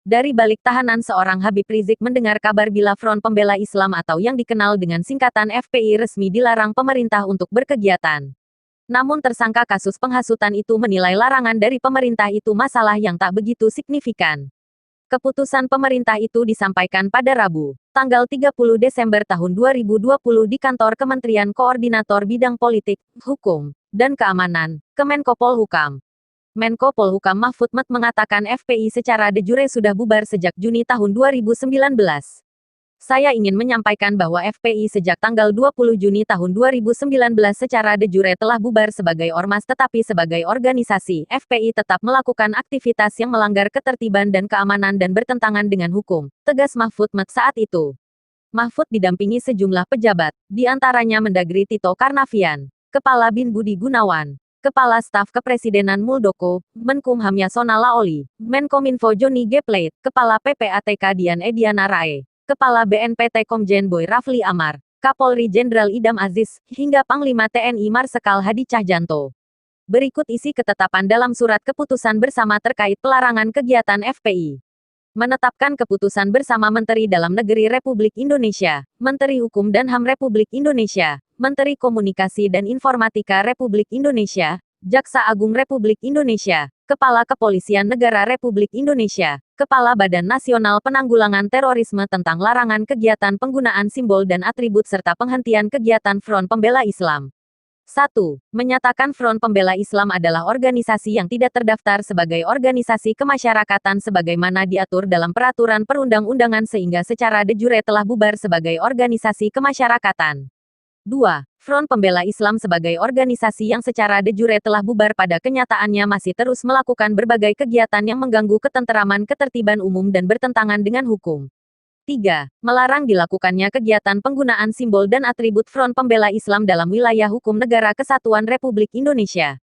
Dari balik tahanan seorang Habib Rizik mendengar kabar bila Front Pembela Islam atau yang dikenal dengan singkatan FPI resmi dilarang pemerintah untuk berkegiatan. Namun tersangka kasus penghasutan itu menilai larangan dari pemerintah itu masalah yang tak begitu signifikan. Keputusan pemerintah itu disampaikan pada Rabu, tanggal 30 Desember tahun 2020 di kantor Kementerian Koordinator Bidang Politik, Hukum, dan Keamanan, Kemenko Polhukam. Menko Polhukam Mahfud MT mengatakan FPI secara de jure sudah bubar sejak Juni tahun 2019. Saya ingin menyampaikan bahwa FPI sejak tanggal 20 Juni tahun 2019 secara de jure telah bubar sebagai ormas tetapi sebagai organisasi, FPI tetap melakukan aktivitas yang melanggar ketertiban dan keamanan dan bertentangan dengan hukum, tegas Mahfud MT saat itu. Mahfud didampingi sejumlah pejabat, di antaranya Mendagri Tito Karnavian, Kepala BIN Budi Gunawan, Kepala Staf Kepresidenan Muldoko, Menkumham Yasona Laoli, Menkominfo Johnny G. Plate, Kepala PPATK Dian Ediana Rae, Kepala BNPT Komjen Boy Rafli Amar, Kapolri Jenderal Idam Aziz, hingga Panglima TNI Marsikal Hadi Cahyanto. Berikut isi ketetapan dalam surat keputusan bersama terkait pelarangan kegiatan FPI. Menetapkan keputusan bersama Menteri Dalam Negeri Republik Indonesia, Menteri Hukum dan HAM Republik Indonesia, Menteri Komunikasi dan Informatika Republik Indonesia, Jaksa Agung Republik Indonesia, Kepala Kepolisian Negara Republik Indonesia, Kepala Badan Nasional Penanggulangan Terorisme tentang larangan kegiatan penggunaan simbol dan atribut serta penghentian kegiatan Front Pembela Islam. 1. Menyatakan Front Pembela Islam adalah organisasi yang tidak terdaftar sebagai organisasi kemasyarakatan sebagaimana diatur dalam peraturan perundang-undangan sehingga secara de jure telah bubar sebagai organisasi kemasyarakatan. 2. Front Pembela Islam sebagai organisasi yang secara de jure telah bubar pada kenyataannya masih terus melakukan berbagai kegiatan yang mengganggu ketenteraman ketertiban umum dan bertentangan dengan hukum. 3. Melarang dilakukannya kegiatan penggunaan simbol dan atribut Front Pembela Islam dalam wilayah hukum Negara Kesatuan Republik Indonesia.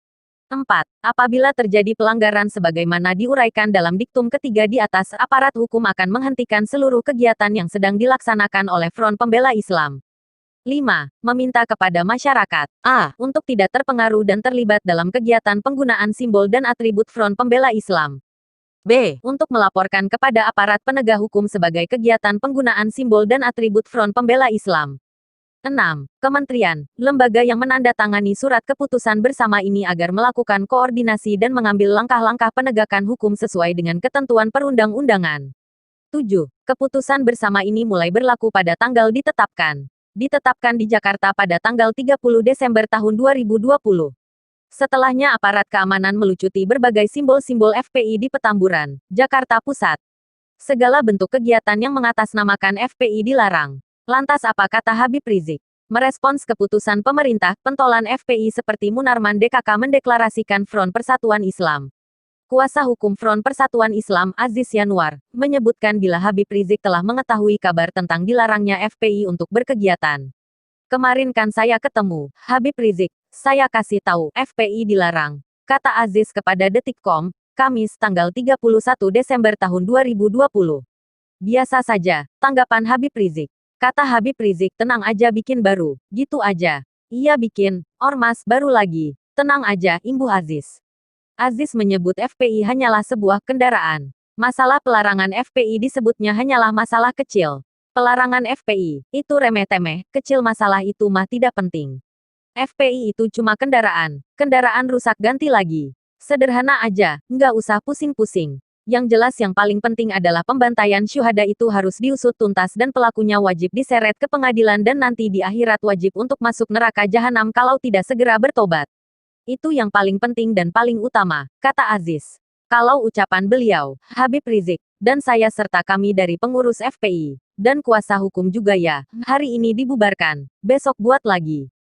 4. Apabila terjadi pelanggaran sebagaimana diuraikan dalam diktum ketiga di atas, aparat hukum akan menghentikan seluruh kegiatan yang sedang dilaksanakan oleh Front Pembela Islam. 5. Meminta kepada masyarakat A. Untuk tidak terpengaruh dan terlibat dalam kegiatan penggunaan simbol dan atribut Front Pembela Islam. B. Untuk melaporkan kepada aparat penegak hukum sebagai kegiatan penggunaan simbol dan atribut Front Pembela Islam. 6. Kementerian, lembaga yang menandatangani surat keputusan bersama ini agar melakukan koordinasi dan mengambil langkah-langkah penegakan hukum sesuai dengan ketentuan perundang-undangan. 7. Keputusan bersama ini mulai berlaku pada tanggal ditetapkan. Ditetapkan di Jakarta pada tanggal 30 Desember tahun 2020. Setelahnya aparat keamanan melucuti berbagai simbol-simbol FPI di Petamburan, Jakarta Pusat. Segala bentuk kegiatan yang mengatasnamakan FPI dilarang. Lantas apa kata Habib Rizik? Merespons keputusan pemerintah, pentolan FPI seperti Munarman DKK mendeklarasikan Front Persatuan Islam. Kuasa hukum Front Persatuan Islam, Aziz Yanuar, menyebutkan bila Habib Rizik telah mengetahui kabar tentang dilarangnya FPI untuk berkegiatan. Kemarin kan saya ketemu Habib Rizik, saya kasih tahu FPI dilarang, kata Aziz kepada Detikcom, Kamis tanggal 31 Desember tahun 2020. Biasa saja, tanggapan Habib Rizik. Kata Habib Rizik, tenang aja bikin baru, gitu aja. Iya bikin, ormas baru lagi, tenang aja, imbuh Aziz. Aziz menyebut FPI hanyalah sebuah kendaraan. Masalah pelarangan FPI disebutnya hanyalah masalah kecil. Pelarangan FPI, itu remeh-temeh, kecil masalah itu mah tidak penting. FPI itu cuma kendaraan, kendaraan rusak ganti lagi. Sederhana aja, nggak usah pusing-pusing. Yang jelas yang paling penting adalah pembantaian syuhada itu harus diusut tuntas dan pelakunya wajib diseret ke pengadilan dan nanti di akhirat wajib untuk masuk neraka jahanam kalau tidak segera bertobat. Itu yang paling penting dan paling utama, kata Aziz. Kalau ucapan beliau, Habib Rizik, dan saya serta kami dari pengurus FPI, dan kuasa hukum juga ya, hari ini dibubarkan, besok buat lagi.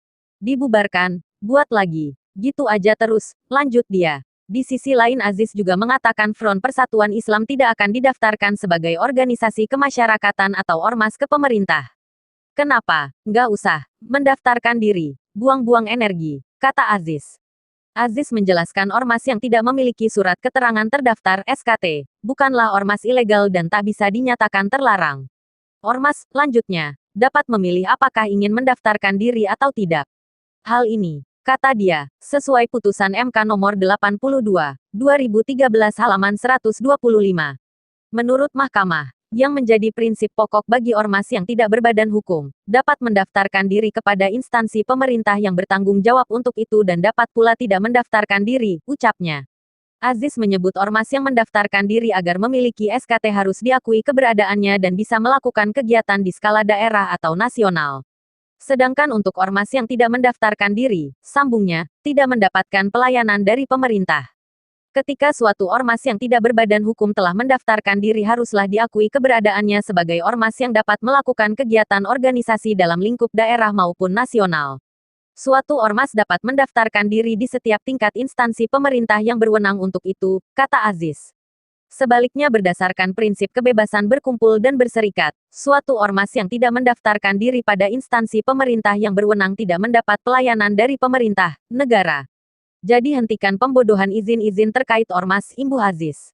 Dibubarkan, buat lagi. Gitu aja terus, lanjut dia. Di sisi lain Aziz juga mengatakan Front Persatuan Islam tidak akan didaftarkan sebagai organisasi kemasyarakatan atau ormas ke pemerintah. Kenapa? Nggak usah mendaftarkan diri, buang-buang energi, kata Aziz. Aziz menjelaskan ormas yang tidak memiliki surat keterangan terdaftar SKT, bukanlah ormas ilegal dan tak bisa dinyatakan terlarang. Ormas, lanjutnya, dapat memilih apakah ingin mendaftarkan diri atau tidak. Hal ini, kata dia, sesuai putusan MK nomor 82, 2013 halaman 125. Menurut mahkamah, yang menjadi prinsip pokok bagi ormas yang tidak berbadan hukum, dapat mendaftarkan diri kepada instansi pemerintah yang bertanggung jawab untuk itu dan dapat pula tidak mendaftarkan diri, ucapnya. Aziz menyebut ormas yang mendaftarkan diri agar memiliki SKT harus diakui keberadaannya dan bisa melakukan kegiatan di skala daerah atau nasional. Sedangkan untuk ormas yang tidak mendaftarkan diri, sambungnya, tidak mendapatkan pelayanan dari pemerintah. Ketika suatu ormas yang tidak berbadan hukum telah mendaftarkan diri haruslah diakui keberadaannya sebagai ormas yang dapat melakukan kegiatan organisasi dalam lingkup daerah maupun nasional. Suatu ormas dapat mendaftarkan diri di setiap tingkat instansi pemerintah yang berwenang untuk itu, kata Aziz. Sebaliknya berdasarkan prinsip kebebasan berkumpul dan berserikat, suatu ormas yang tidak mendaftarkan diri pada instansi pemerintah yang berwenang tidak mendapat pelayanan dari pemerintah, negara. Jadi hentikan pembodohan izin-izin terkait ormas, imbuh Aziz.